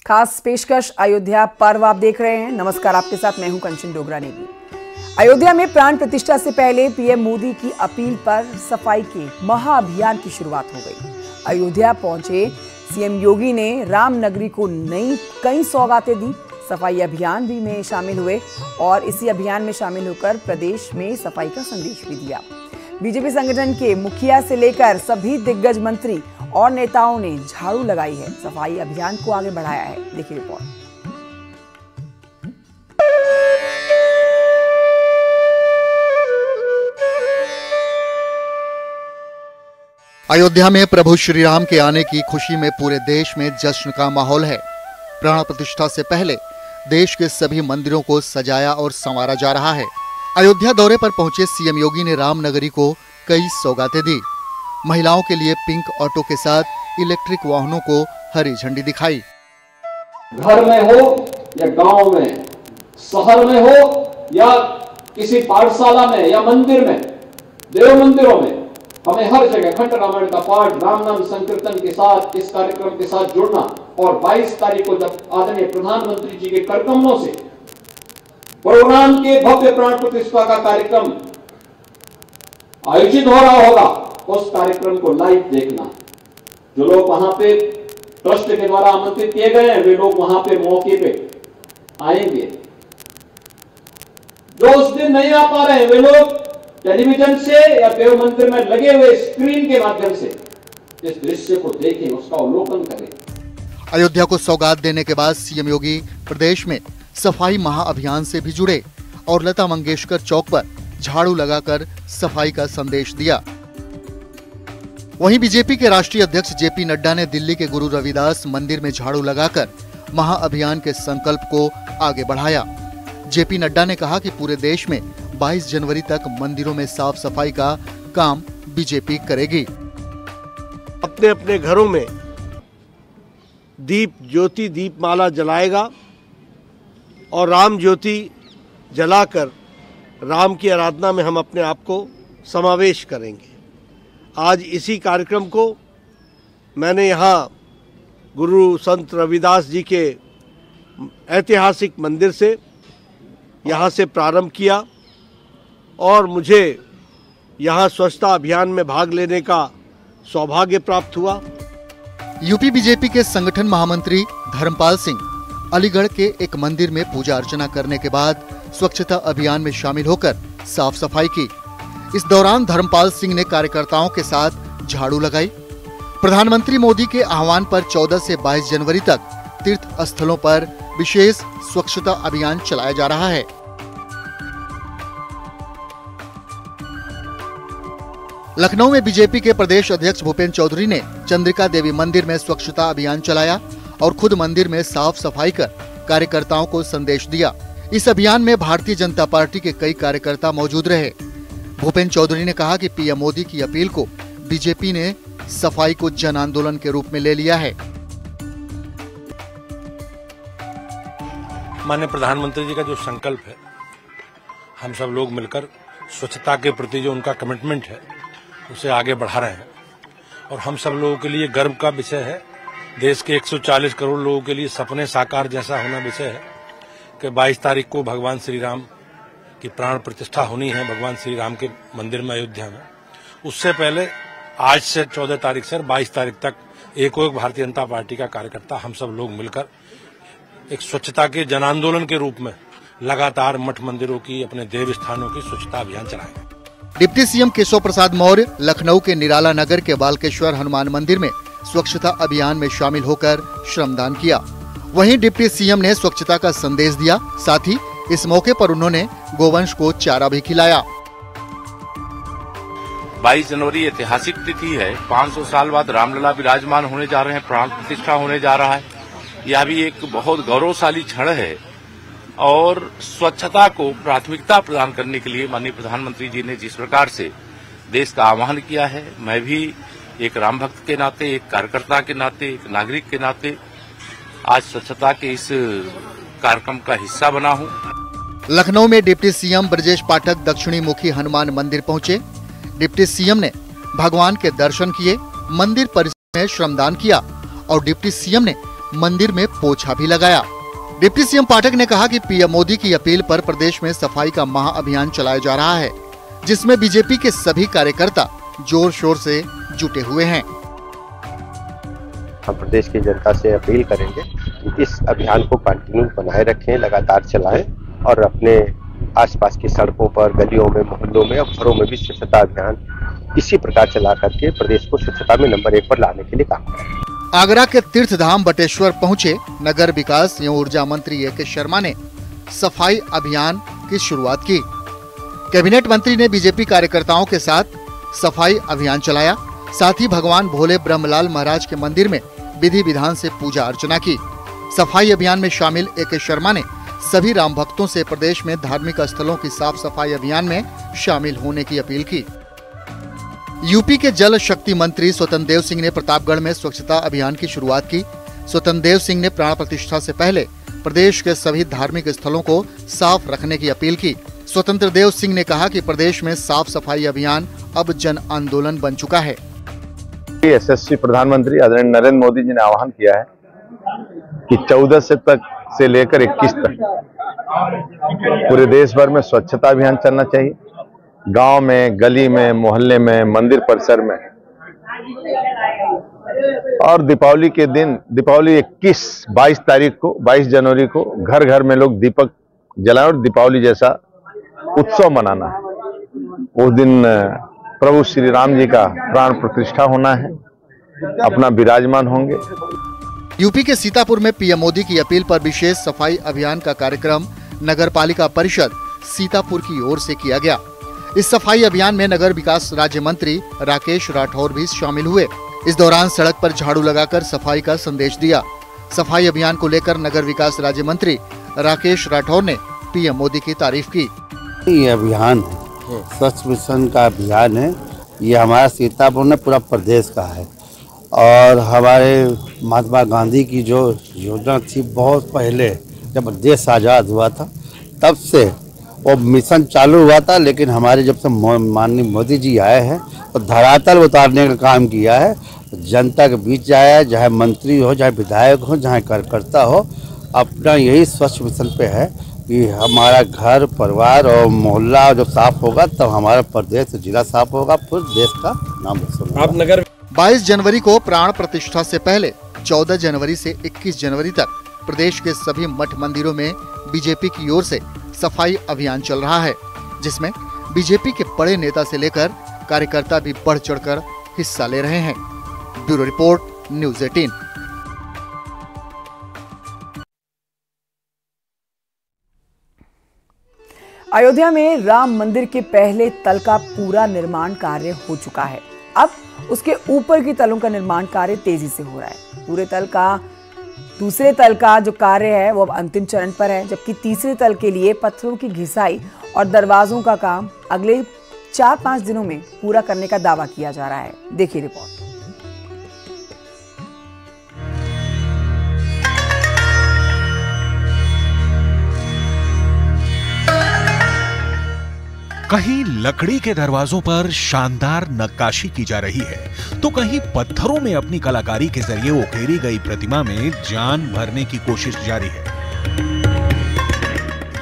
खास पेशकश अयोध्या पर्व आप देख रहे हैं। नमस्कार, आपके साथ मैं हूं कंचन डोगरा नेगी। अयोध्या में प्राण प्रतिष्ठा से पहले पीएम मोदी की अपील पर सफाई के महाअभियान की शुरुआत हो गई। अयोध्या पहुंचे सीएम योगी ने राम नगरी को कई सौगातें दी। सफाई अभियान भी में शामिल हुए और इसी अभियान में शामिल होकर प्रदेश में सफाई का संदेश भी दिया। बीजेपी संगठन के मुखिया से लेकर सभी दिग्गज मंत्री और नेताओं ने झाड़ू लगाई है, सफाई अभियान को आगे बढ़ाया है। देखिए रिपोर्ट। अयोध्या में प्रभु श्री राम के आने की खुशी में पूरे देश में जश्न का माहौल है। प्राण प्रतिष्ठा से पहले देश के सभी मंदिरों को सजाया और संवारा जा रहा है। अयोध्या दौरे पर पहुंचे सीएम योगी ने रामनगरी को कई सौगातें दी। महिलाओं के लिए पिंक ऑटो के साथ इलेक्ट्रिक वाहनों को हरी झंडी दिखाई। घर में हो या गांव में, शहर में हो या किसी पाठशाला में या मंदिर में, देव मंदिरों में, हमें हर जगह खंड रामायण का पाठ, राम नाम संकीर्तन के साथ इस कार्यक्रम के साथ जुड़ना। और 22 तारीख को जब आदरणीय प्रधानमंत्री जी के करकमलों से प्रोग्राम के भव्य प्राण प्रतिष्ठा का कार्यक्रम आयोजित हो रहा होगा, उस कार्यक्रम को लाइव देखना। जो लोग वहां पे ट्रस्ट के द्वारा आमंत्रित किए गए हैं, वे लोग वहां पे मौके पे आएंगे। जो उस दिन नहीं आ पा रहे हैं, वे लोग टेलीविजन से या देव मंदिर में लगे हुए स्क्रीन के माध्यम से इस दृश्य को देखें, उसका अवलोकन करें। अयोध्या को सौगात देने के बाद सीएम योगी प्रदेश में सफाई महाअभियान से भी जुड़े और लता मंगेशकर चौक पर झाड़ू लगाकर सफाई का संदेश दिया। वहीं बीजेपी के राष्ट्रीय अध्यक्ष जेपी नड्डा ने दिल्ली के गुरु रविदास मंदिर में झाड़ू लगाकर महाअभियान के संकल्प को आगे बढ़ाया। जेपी नड्डा ने कहा कि पूरे देश में 22 जनवरी तक मंदिरों में साफ सफाई का काम बीजेपी करेगी। अपने अपने घरों में दीप ज्योति दीपमाला जलाएगा और राम ज्योति जलाकर राम की आराधना में हम अपने आप को समावेश करेंगे। आज इसी कार्यक्रम को मैंने यहाँ गुरु संत रविदास जी के ऐतिहासिक मंदिर से यहाँ से प्रारंभ किया और मुझे यहाँ स्वच्छता अभियान में भाग लेने का सौभाग्य प्राप्त हुआ। यूपी बीजेपी के संगठन महामंत्री धर्मपाल सिंह अलीगढ़ के एक मंदिर में पूजा अर्चना करने के बाद स्वच्छता अभियान में शामिल होकर साफ सफाई की। इस दौरान धर्मपाल सिंह ने कार्यकर्ताओं के साथ झाड़ू लगाई। प्रधानमंत्री मोदी के आह्वान पर 14 से 22 जनवरी तक तीर्थ स्थलों पर विशेष स्वच्छता अभियान चलाया जा रहा है। लखनऊ में बीजेपी के प्रदेश अध्यक्ष भूपेंद्र चौधरी ने चंद्रिका देवी मंदिर में स्वच्छता अभियान चलाया और खुद मंदिर में साफ सफाई कर कार्यकर्ताओं को संदेश दिया। इस अभियान में भारतीय जनता पार्टी के कई कार्यकर्ता मौजूद रहे। भूपेंद्र चौधरी ने कहा कि पीएम मोदी की अपील को बीजेपी ने सफाई को जन आंदोलन के रूप में ले लिया है। माननीय प्रधानमंत्री जी का जो संकल्प है, हम सब लोग मिलकर स्वच्छता के प्रति जो उनका कमिटमेंट है उसे आगे बढ़ा रहे हैं और हम सब लोगों के लिए गर्व का विषय है। देश के 140 करोड़ लोगों के लिए सपने साकार जैसा होना विषय है कि 22 तारीख को भगवान श्री राम की प्राण प्रतिष्ठा होनी है भगवान श्री राम के मंदिर में अयोध्या में। उससे पहले आज से 14 तारीख से 22 तारीख तक एक भारतीय जनता पार्टी का कार्यकर्ता हम सब लोग मिलकर एक स्वच्छता के जन आंदोलन के रूप में लगातार मठ मंदिरों की, अपने देव स्थानों की स्वच्छता अभियान चलाएंगे। डिप्टी सीएम केशव प्रसाद मौर्य लखनऊ के निराला नगर के बालकेश्वर हनुमान मंदिर में स्वच्छता अभियान में शामिल होकर श्रमदान किया। वहीं डिप्टी सीएम ने स्वच्छता का संदेश दिया। साथ ही इस मौके पर उन्होंने गोवंश को चारा भी खिलाया। 22 जनवरी ऐतिहासिक तिथि है। 500 साल बाद रामलला विराजमान होने जा रहे हैं, प्राण प्रतिष्ठा होने जा रहा है। यह भी एक बहुत गौरवशाली क्षण है और स्वच्छता को प्राथमिकता प्रदान करने के लिए माननीय प्रधानमंत्री जी ने जिस प्रकार से देश का आह्वान किया है, मैं भी एक राम भक्त के नाते, एक कार्यकर्ता के नाते, एक नागरिक के नाते आज स्वच्छता के इस कार्यक्रम का हिस्सा बना हूं। लखनऊ में डिप्टी सीएम ब्रजेश पाठक दक्षिणी मुखी हनुमान मंदिर पहुंचे। डिप्टी सीएम ने भगवान के दर्शन किए, मंदिर परिसर में श्रमदान किया और डिप्टी सीएम ने मंदिर में पोछा भी लगाया। डिप्टी सीएम पाठक ने कहा कि पीएम मोदी की अपील पर प्रदेश में सफाई का महाअभियान चलाया जा रहा है, जिसमें बीजेपी के सभी कार्यकर्ता जोर शोर से जुटे हुए हैं। हम प्रदेश की जनता से अपील करेंगे कि इस अभियान को कंटिन्यू बनाए रखें, लगातार चलाएं और अपने आसपास की सड़कों पर, गलियों में, मोहल्लों में और घरों में भी स्वच्छता अभियान इसी प्रकार चला करके प्रदेश को स्वच्छता में नंबर 1 पर लाने के लिए काम करें। आगरा के तीर्थधाम बटेश्वर पहुंचे नगर विकास एवं ऊर्जा मंत्री ए.के. शर्मा ने सफाई अभियान की शुरुआत की। कैबिनेट मंत्री ने बीजेपी कार्यकर्ताओं के साथ सफाई अभियान चलाया। साथ ही भगवान भोले ब्रह्मलाल महाराज के मंदिर में विधि विधान से पूजा अर्चना की। सफाई अभियान में शामिल ए.के. शर्मा ने सभी राम भक्तों से प्रदेश में धार्मिक स्थलों की साफ सफाई अभियान में शामिल होने की अपील की। यूपी के जल शक्ति मंत्री स्वतंत्र देव सिंह ने प्रतापगढ़ में स्वच्छता अभियान की शुरुआत की। स्वतंत्र देव सिंह ने प्राण प्रतिष्ठा से पहले प्रदेश के सभी धार्मिक स्थलों को साफ रखने की अपील की। स्वतंत्र देव सिंह ने कहा कि प्रदेश में साफ सफाई अभियान अब जन आंदोलन बन चुका है। यशस्वी प्रधानमंत्री आदरणीय नरेंद्र मोदी जी ने आह्वान किया है कि 14 से लेकर 21 तक पूरे देश भर में स्वच्छता अभियान चलना चाहिए। गांव में, गली में, मोहल्ले में, मंदिर परिसर में, और दीपावली के दिन, दीपावली 22 जनवरी को घर घर में लोग दीपक जलाएं और दीपावली जैसा उत्सव मनाना है। उस दिन प्रभु श्री राम जी का प्राण प्रतिष्ठा होना है, अपना विराजमान होंगे। यूपी के सीतापुर में पीएम मोदी की अपील पर विशेष सफाई अभियान का कार्यक्रम नगर पालिका परिषद सीतापुर की ओर से किया गया। इस सफाई अभियान में नगर विकास राज्य मंत्री राकेश राठौर भी शामिल हुए। इस दौरान सड़क पर झाड़ू लगाकर सफाई का संदेश दिया। सफाई अभियान को लेकर नगर विकास राज्य मंत्री राकेश राठौर ने पीएम मोदी की तारीफ की। ये अभियान है, स्वच्छ मिशन का अभियान है। ये हमारा सीतापुर में पूरा प्रदेश का है और हमारे महात्मा गांधी की जो योजना थी बहुत पहले, जब देश आज़ाद हुआ था तब से वो मिशन चालू हुआ था। लेकिन हमारे जब से माननीय मोदी जी आए हैं तो धरातल उतारने का काम किया है। जनता के बीच आया है, चाहे मंत्री हो, चाहे विधायक हो, चाहे कार्यकर्ता हो, अपना यही स्वच्छ मिशन पे है कि हमारा घर, परिवार और मोहल्ला जब साफ होगा तब हमारा प्रदेश, जिला साफ होगा, फिर देश का नाम रोशन होगा। 22 जनवरी को प्राण प्रतिष्ठा से पहले 14 जनवरी से 21 जनवरी तक प्रदेश के सभी मठ मंदिरों में बीजेपी की ओर से सफाई अभियान चल रहा है, जिसमें बीजेपी के बड़े नेता से लेकर कार्यकर्ता भी बढ़ चढ़कर हिस्सा ले रहे हैं। Bureau report, news 18। अयोध्या में राम मंदिर के पहले तल का पूरा निर्माण कार्य हो चुका है। अब उसके ऊपर की तलों का निर्माण कार्य तेजी से हो रहा है। पूरे तल का दूसरे तल का जो कार्य है वो अब अंतिम चरण पर है, जबकि तीसरे तल के लिए पत्थरों की घिसाई और दरवाजों का काम अगले 4-5 दिनों में पूरा करने का दावा किया जा रहा है। देखिए रिपोर्ट। कहीं लकड़ी के दरवाजों पर शानदार नक्काशी की जा रही है तो कहीं पत्थरों में अपनी कलाकारी के जरिए उकेरी गई प्रतिमा में जान भरने की कोशिश जारी है।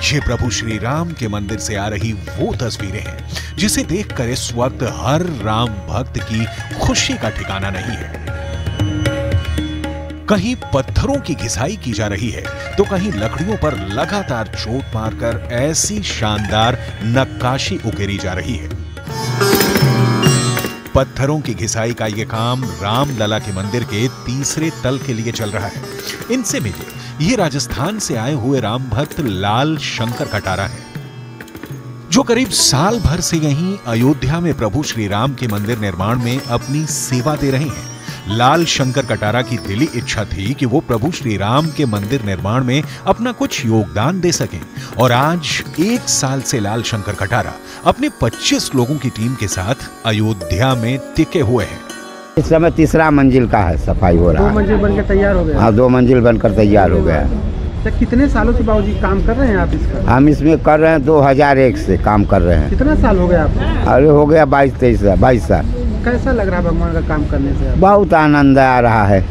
ये प्रभु श्री राम के मंदिर से आ रही वो तस्वीरें हैं जिसे देखकर इस वक्त हर राम भक्त की खुशी का ठिकाना नहीं है। कहीं पत्थरों की घिसाई की जा रही है तो कहीं लकड़ियों पर लगातार चोट मारकर ऐसी शानदार नक्काशी उकेरी जा रही है। पत्थरों की घिसाई का यह काम रामलला के मंदिर के तीसरे तल के लिए चल रहा है। इनसे मिले ये राजस्थान से आए हुए राम भक्त लाल शंकर कटारा है, जो करीब साल भर से यहीं अयोध्या में प्रभु श्री राम के मंदिर निर्माण में अपनी सेवा दे रहे हैं। लाल शंकर कटारा की दिली इच्छा थी कि वो प्रभु श्री राम के मंदिर निर्माण में अपना कुछ योगदान दे सकें और आज 1 साल से लाल शंकर कटारा अपने 25 लोगों की टीम के साथ अयोध्या में टिके हुए हैं। इस समय तीसरा मंजिल का है, सफाई हो रहा है। 2 मंजिल बनकर तैयार हो गया। हाँ, 2 मंजिल बनकर तैयार हो गया। तो कितने सालों से बाबूजी काम कर रहे हैं आप इसका? हम इसमें कर रहे हैं 2001 से काम कर रहे हैं। कितना साल हो गया आपको? अरे हो गया 22 साल। कैसा लग रहा है भगवान का काम करने से? बहुत आनंद आ रहा है।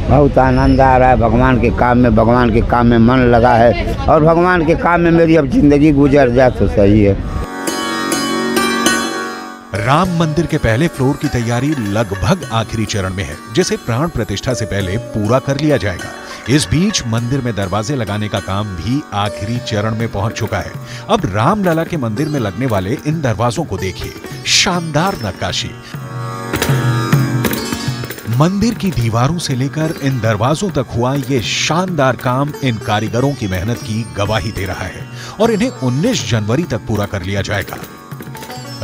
बहुत आनंद आ रहा है। भगवान के काम में मन लगा है और भगवान के काम में मेरी अब जिंदगी गुजर जाए तो सही है। राम मंदिर के पहले फ्लोर की तैयारी लगभग आखिरी चरण में है, जिसे प्राण प्रतिष्ठा से पहले पूरा कर लिया जाएगा। इस बीच मंदिर में दरवाजे लगाने का काम भी आखिरी चरण में पहुंच चुका है। अब रामलला के मंदिर में लगने वाले इन दरवाजों को देखिए, शानदार नक्काशी। मंदिर की दीवारों से लेकर इन दरवाजों तक हुआ ये शानदार काम इन कारीगरों की मेहनत की गवाही दे रहा है और इन्हें 19 जनवरी तक पूरा कर लिया जाएगा।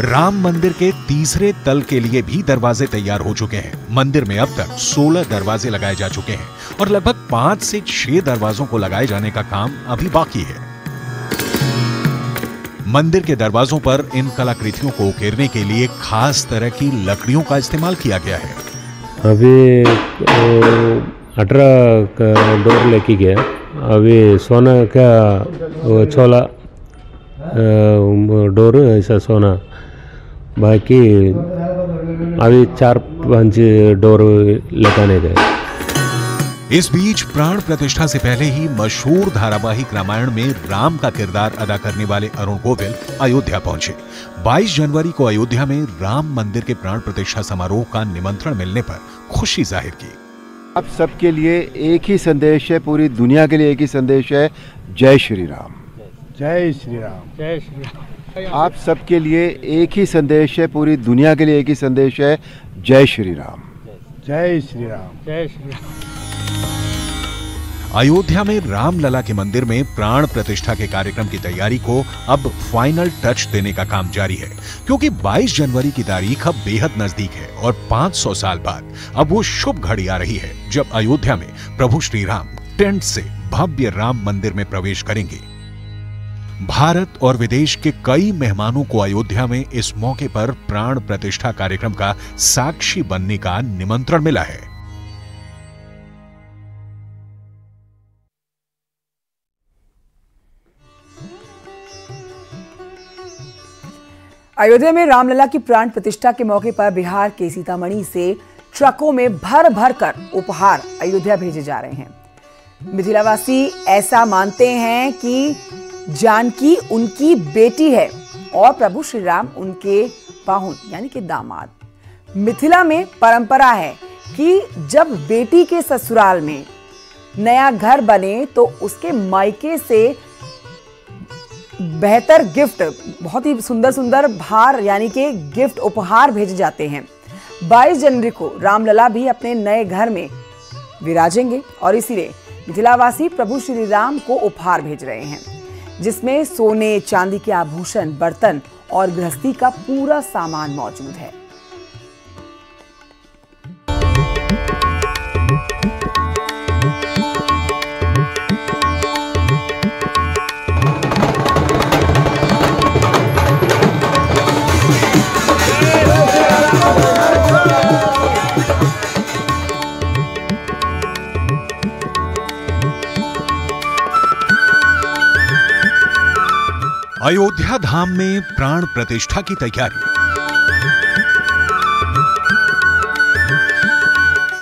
राम मंदिर के तीसरे तल के लिए भी दरवाजे तैयार हो चुके हैं। मंदिर में अब तक 16 दरवाजे लगाए जा चुके हैं और लगभग 5 से 6 दरवाजों को लगाए जाने का काम अभी बाकी है। मंदिर के दरवाजों पर इन कलाकृतियों को उकेरने के लिए खास तरह की लकड़ियों का इस्तेमाल किया गया है। अभी 18 का डोर लेके गया, अभी सोना का छोला डोर ऐसा सोना, बाकी अभी 4-5 डोर लगाने गए। इस बीच प्राण प्रतिष्ठा से पहले ही मशहूर धारावाहिक रामायण में राम का किरदार अदा करने वाले अरुण गोविल अयोध्या पहुंचे। 22 जनवरी को अयोध्या में राम मंदिर के प्राण प्रतिष्ठा समारोह का निमंत्रण मिलने पर खुशी जाहिर की। आप सबके लिए एक ही संदेश है, पूरी दुनिया के लिए एक ही संदेश है, जय श्री राम। जय श्री राम। जय श्री राम। आप सबके लिए एक ही संदेश है, पूरी दुनिया के लिए एक ही संदेश है, जय श्री राम। जय श्री राम। जय श्री राम। अयोध्या में रामलला के मंदिर में प्राण प्रतिष्ठा के कार्यक्रम की तैयारी को अब फाइनल टच देने का काम जारी है, क्योंकि 22 जनवरी की तारीख अब बेहद नजदीक है और 500 साल बाद अब वो शुभ घड़ी आ रही है जब अयोध्या में प्रभु श्री राम टेंट से भव्य राम मंदिर में प्रवेश करेंगे। भारत और विदेश के कई मेहमानों को अयोध्या में इस मौके पर प्राण प्रतिष्ठा कार्यक्रम का साक्षी बनने का निमंत्रण मिला है। अयोध्या में रामलला की प्राण प्रतिष्ठा के मौके पर बिहार के सीतामढ़ी से ट्रकों में भर भर कर उपहार अयोध्या भेजे जा रहे हैं। मिथिलावासी ऐसा मानते हैं कि जानकी उनकी बेटी है और प्रभु श्री राम उनके पाहुन यानी कि दामाद। मिथिला में परंपरा है कि जब बेटी के ससुराल में नया घर बने तो उसके मायके से बेहतर गिफ्ट, बहुत ही सुंदर सुंदर भार यानी कि गिफ्ट उपहार भेजे जाते हैं। 22 जनवरी को रामलला भी अपने नए घर में विराजेंगे और इसीलिए मिथिलावासी प्रभु श्री राम को उपहार भेज रहे हैं, जिसमें सोने चांदी के आभूषण, बर्तन और गृहस्थी का पूरा सामान मौजूद है। अयोध्या धाम में प्राण प्रतिष्ठा की तैयारी।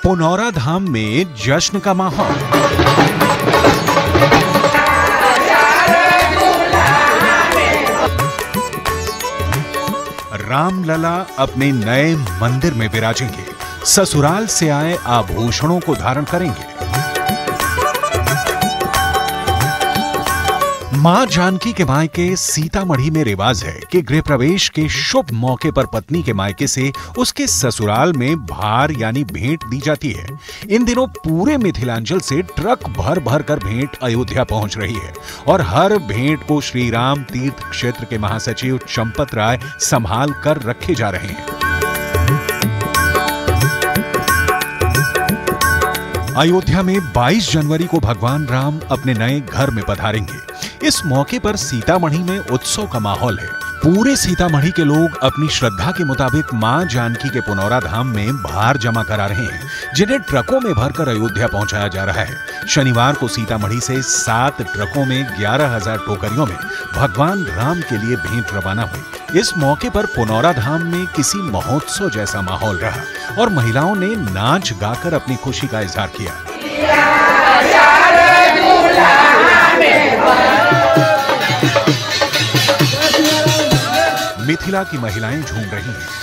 पुनौरा धाम में जश्न का माहौल। रामलला अपने नए मंदिर में विराजेंगे, ससुराल से आए आभूषणों को धारण करेंगे। मां जानकी के मायके सीतामढ़ी में रिवाज है कि गृह प्रवेश के शुभ मौके पर पत्नी के मायके से उसके ससुराल में भार यानी भेंट दी जाती है। इन दिनों पूरे मिथिलांचल से ट्रक भर भर कर भेंट अयोध्या पहुंच रही है और हर भेंट को श्री राम तीर्थ क्षेत्र के महासचिव चंपत राय संभाल कर रखे जा रहे हैं। अयोध्या में 22 जनवरी को भगवान राम अपने नए घर में पधारेंगे। इस मौके पर सीतामढ़ी में उत्सव का माहौल है। पूरे सीतामढ़ी के लोग अपनी श्रद्धा के मुताबिक मां जानकी के पुनौरा धाम में भार जमा करा रहे हैं, जिन्हें ट्रकों में भरकर अयोध्या पहुंचाया जा रहा है। शनिवार को सीतामढ़ी से 7 ट्रकों में 11,000 टोकरियों में भगवान राम के लिए भेंट रवाना हुई। इस मौके पर पुनौरा धाम में किसी महोत्सव जैसा माहौल रहा और महिलाओं ने नाच गाकर अपनी खुशी का इजहार किया। मिथिला की महिलाएं झूम रही हैं।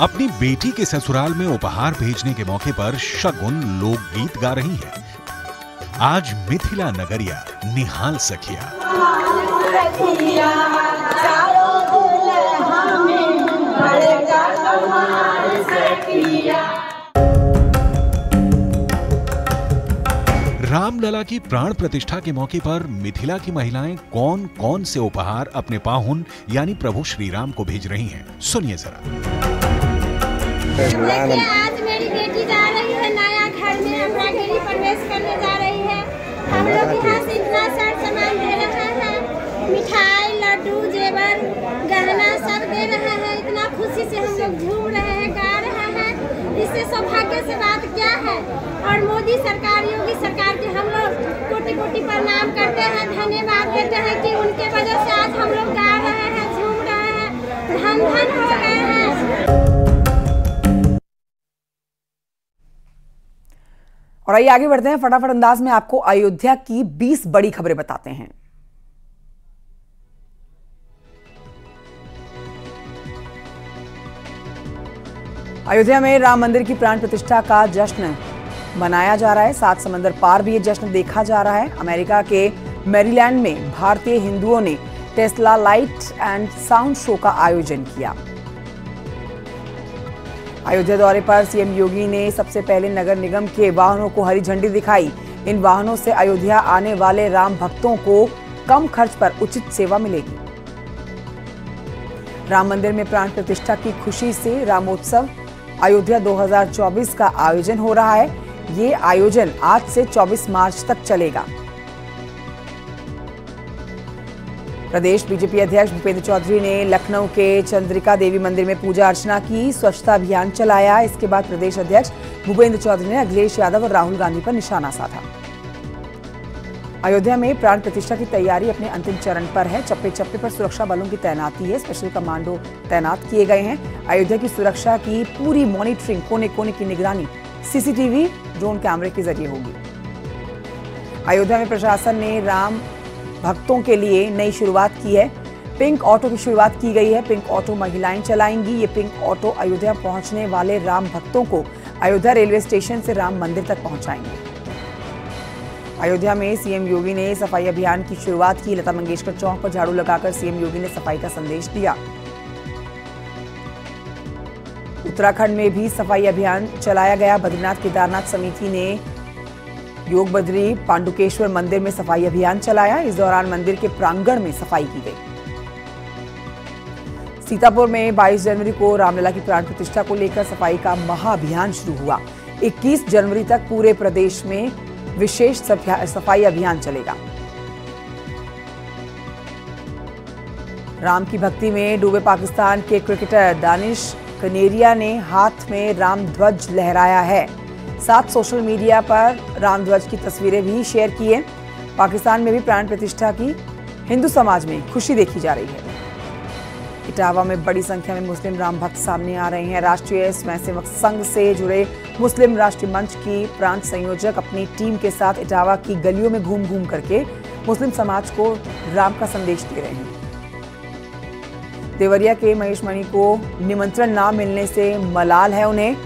अपनी बेटी के ससुराल में उपहार भेजने के मौके पर शगुन लोकगीत गा रही हैं। आज मिथिला नगरिया निहाल सखिया। रामलला की प्राण प्रतिष्ठा के मौके पर मिथिला की महिलाएं कौन कौन से उपहार अपने पाहुन यानी प्रभु श्री राम को भेज रही हैं, सुनिए जरा। आज मेरी बेटी जा रही है नया घर में, अपरागेरी प्रवेश करने जा रही है। हम लोग यहाँ से इतना सारा सामान दे रहे हैं, मिठाई, लड्डू, जेवर, गहना सब दे रहे हैं। इतना खुशी से हम लोग झूम रहे हैं, गा रहे हैं। इससे सौभाग्य से बात क्या है। और मोदी सरकार, योगी सरकार के हम लोग कोटि कोटि प्रणाम करते हैं, धन्यवाद देते हैं कि उनके वजह से आज हम लोग गा रहे हैं, झूम रहे हैं, धन धन हो गए हैं। और आइए आगे बढ़ते हैं, फटाफट अंदाज में आपको अयोध्या की 20 बड़ी खबरें बताते हैं। अयोध्या में राम मंदिर की प्राण प्रतिष्ठा का जश्न मनाया जा रहा है। 7 समंदर पार भी ये जश्न देखा जा रहा है। अमेरिका के मैरीलैंड में भारतीय हिंदुओं ने Tesla light and sound show का आयोजन किया। अयोध्या दौरे पर सीएम योगी ने सबसे पहले नगर निगम के वाहनों को हरी झंडी दिखाई। इन वाहनों से अयोध्या आने वाले राम भक्तों को कम खर्च पर उचित सेवा मिलेगी। राम मंदिर में प्राण प्रतिष्ठा की खुशी से रामोत्सव अयोध्या 2024 का आयोजन हो रहा है। ये आयोजन आज से 24 मार्च तक चलेगा। प्रदेश बीजेपी अध्यक्ष भूपेंद्र चौधरी ने लखनऊ के चंद्रिका देवी मंदिर में पूजा अर्चना की, स्वच्छता अभियान चलाया। इसके बाद प्रदेश अध्यक्ष भूपेंद्र चौधरी ने अखिलेश यादव और राहुल गांधी पर निशाना साधा। अयोध्या में प्राण प्रतिष्ठा की तैयारी अपने अंतिम चरण पर है। चप्पे चप्पे पर सुरक्षा बलों की तैनाती है। स्पेशल कमांडो तैनात किए गए हैं। अयोध्या की सुरक्षा की पूरी मॉनिटरिंग, कोने कोने की निगरानी सीसीटीवी, ड्रोन कैमरे के जरिए होगी। अयोध्या में प्रशासन ने राम भक्तों के लिए नई शुरुआत की है। पिंक ऑटो की शुरुआत की गई है। पिंक ऑटो महिलाएं चलाएंगी। ये पिंक ऑटो अयोध्या पहुंचने वाले राम भक्तों को अयोध्या रेलवे स्टेशन से राम मंदिर तक पहुंचाएंगे। अयोध्या में सीएम योगी ने सफाई अभियान की शुरुआत की। लता मंगेशकर चौक पर झाड़ू लगाकर सीएम योगी ने सफाई का संदेश दिया। उत्तराखंड में भी सफाई अभियान चलाया गया। बद्रीनाथ केदारनाथ समिति ने योग बद्री पांडुकेश्वर मंदिर में सफाई अभियान चलाया। इस दौरान मंदिर के प्रांगण में सफाई की गई। सीतापुर में 22 जनवरी को रामलला की प्राण प्रतिष्ठा को लेकर सफाई का महाअभियान शुरू हुआ। 21 जनवरी तक पूरे प्रदेश में विशेष सफाई अभियान चलेगा। राम की भक्ति में डूबे पाकिस्तान के क्रिकेटर दानिश कनेरिया ने हाथ में राम ध्वज लहराया है। साथ सोशल मीडिया पर राम ध्वज की तस्वीरें भी शेयर की है। पाकिस्तान में भी प्राण प्रतिष्ठा की हिंदू समाज में खुशी देखी जा रही है। इटावा में बड़ी संख्या में मुस्लिम राम भक्त सामने आ रहे हैं। राष्ट्रीय स्वयंसेवक संघ से जुड़े मुस्लिम राष्ट्रीय मंच की प्रांत संयोजक अपनी टीम के साथ इटावा की गलियों में घूम घूम करके मुस्लिम समाज को राम का संदेश दे रहे हैं। देवरिया के महेश मणि को निमंत्रण ना मिलने से मलाल है उन्हें।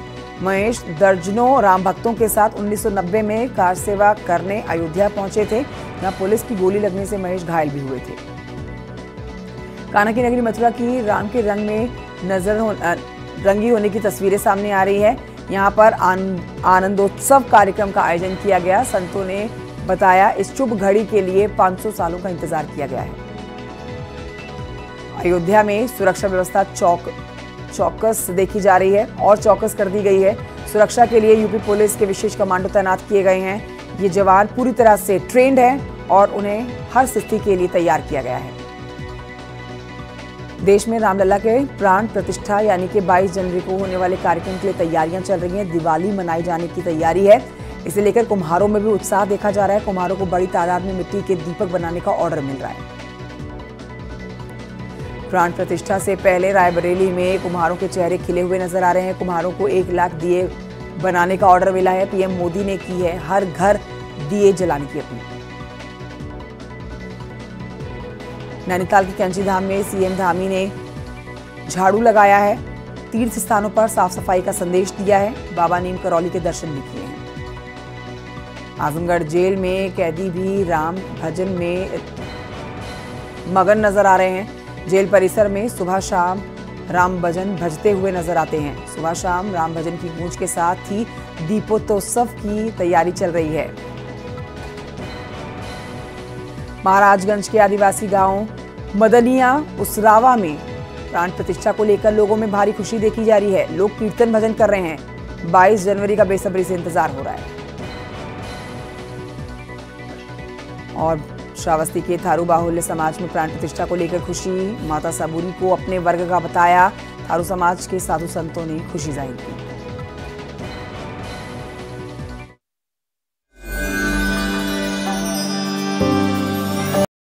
महेश दर्जनों राम भक्तों के साथ 1990 में कार सेवा करने अयोध्या पहुंचे थे। जहां पुलिस की गोली लगने से महेश घायल भी हुए थे। कान्हा की नगरी मथुरा की राम के रंग में रंगी होने की तस्वीरें सामने आ रही है। यहां पर आनंदोत्सव कार्यक्रम का आयोजन किया गया। संतों ने बताया इस शुभ घड़ी के लिए 500 सालों का इंतजार किया गया है। अयोध्या में सुरक्षा व्यवस्था चौकस देखी जा रही है और चौकस कर दी गई है। सुरक्षा के लिए यूपी पुलिस के विशेष कमांडो तैनात किए गए हैं। ये जवान पूरी तरह से ट्रेंड हैं और उन्हें हर स्थिति के लिए तैयार किया गया है। देश में रामलला के प्राण प्रतिष्ठा यानी कि 22 जनवरी को होने वाले कार्यक्रम के लिए तैयारियां चल रही हैं। दिवाली मनाई जाने की तैयारी है, इसे लेकर कुम्हारों में भी उत्साह देखा जा रहा है। कुम्हारों को बड़ी तादाद में मिट्टी के दीपक बनाने का ऑर्डर मिल रहा है। प्राण प्रतिष्ठा से पहले रायबरेली में कुम्हारों के चेहरे खिले हुए नजर आ रहे हैं। कुम्हारों को 1 लाख दिए बनाने का ऑर्डर मिला है। पीएम मोदी ने की है हर घर दिए जलाने की अपील। नैनीताल के कैंची धाम में सीएम धामी ने झाड़ू लगाया है। तीर्थ स्थानों पर साफ सफाई का संदेश दिया है। बाबा नीम करौली के दर्शन भी किए हैं। आजमगढ़ जेल में कैदी भी राम भजन में मगन नजर आ रहे हैं। जेल परिसर में सुबह शाम राम भजन भजते हुए नजर आते हैं। सुबह शाम राम भजन की गूंज के साथ ही दीपोत्सव की तैयारी चल रही है। महाराजगंज के आदिवासी गांव मदनिया उसरावा में प्राण प्रतिष्ठा को लेकर लोगों में भारी खुशी देखी जा रही है। लोग कीर्तन भजन कर रहे हैं। 22 जनवरी का बेसब्री से इंतजार हो रहा है। और श्रावस्ती के थारू बाहुल्य समाज में प्राण प्रतिष्ठा को लेकर खुशी। माता साबूरी को अपने वर्ग का बताया। थारू समाज के साधु संतों ने खुशी जाहिर की।